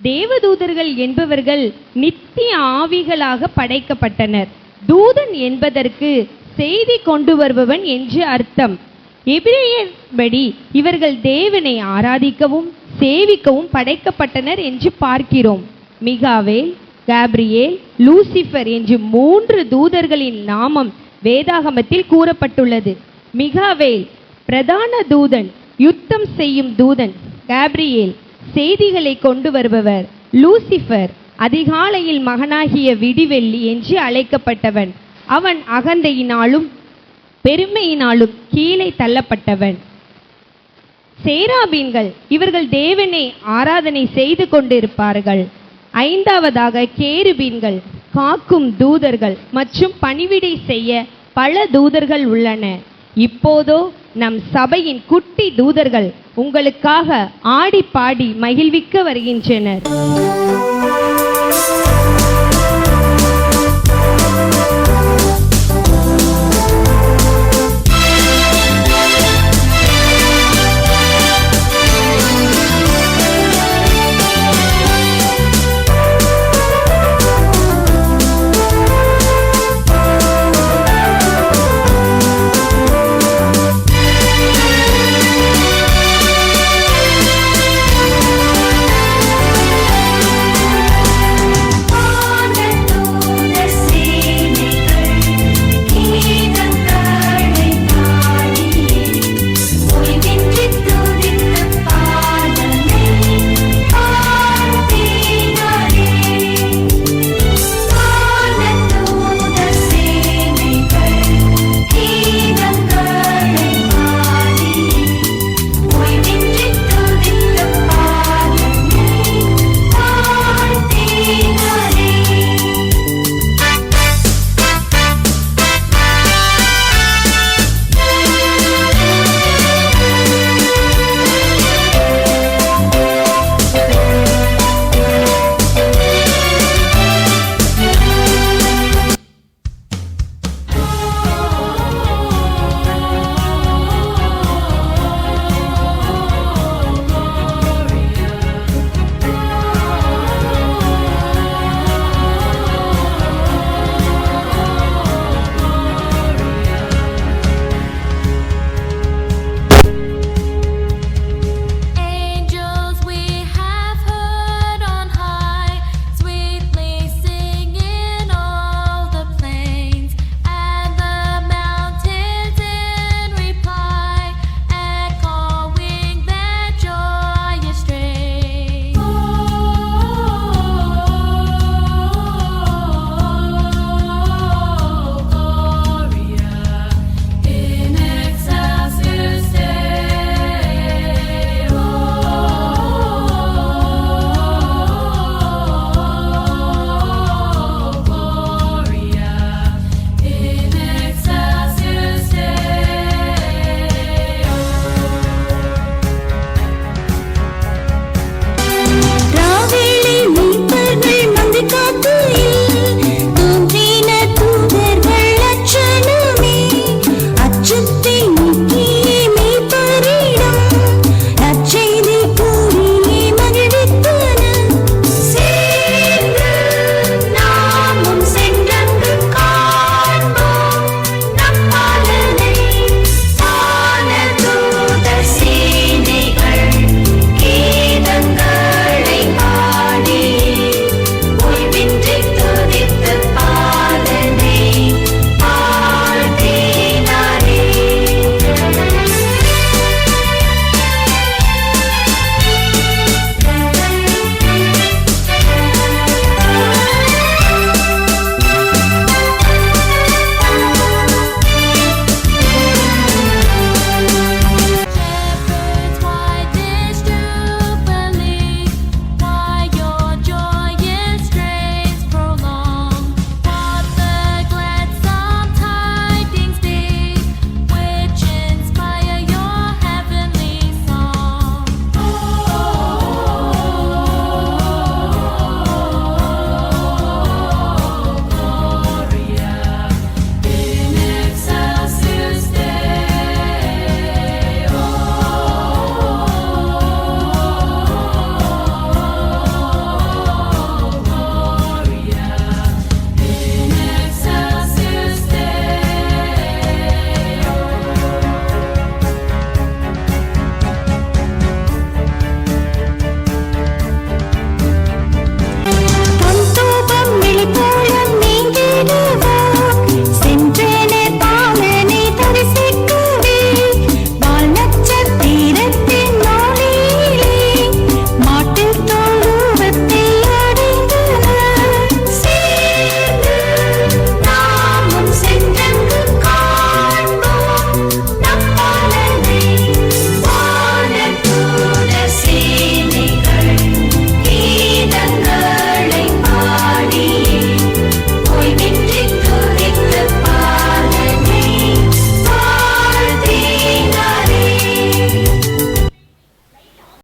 தேவதூதர்கள் என்பவர்கள் நித்திய ஆவிகளாக படைக்கப்பட்டனர். தூதன் என்பதற்கு செய்தி கொண்டு வருபவன் என்று அர்த்தம். எபிரேயர் படி இவர்கள் தேவனை ஆராதிக்கவும் சேவிக்கவும் படைக்கப்பட்டனர் என்று பார்க்கிறோம். மிகாவேல், காப்ரியேல், லூசிபர் என்று 3 தூதர்களின் நாமம் வேதாகமத்தில் கூறப்பட்டுள்ளது. மிகாவேல் பிரதான தூதன், யுத்தம் செய்யும் தூதன். காப்ரியேல் செய்திகளை கொண்டு வருபவர். லூசிபர் அதிகாலையில் மகனாகிய விடிவெள்ளி என்று அழைக்கப்பட்டவன். அவன் அகந்தையினாலும் பெருமையினாலும் கீழே தள்ளப்பட்டவன். சேராபீன்கள் இவர்கள் தேவனை ஆராதனை செய்து கொண்டிருப்பார்கள். 5வதாக கேருபீன்கள் காக்கும் தூதர்கள் மற்றும் பணிவிடை செய்ய பல தூதர்கள் உள்ளன. இப்போதோ நம் சபையின் குட்டி தூதர்கள் உங்களுக்காக ஆடி பாடி மகிழ்விக்க வருகின்றனர்.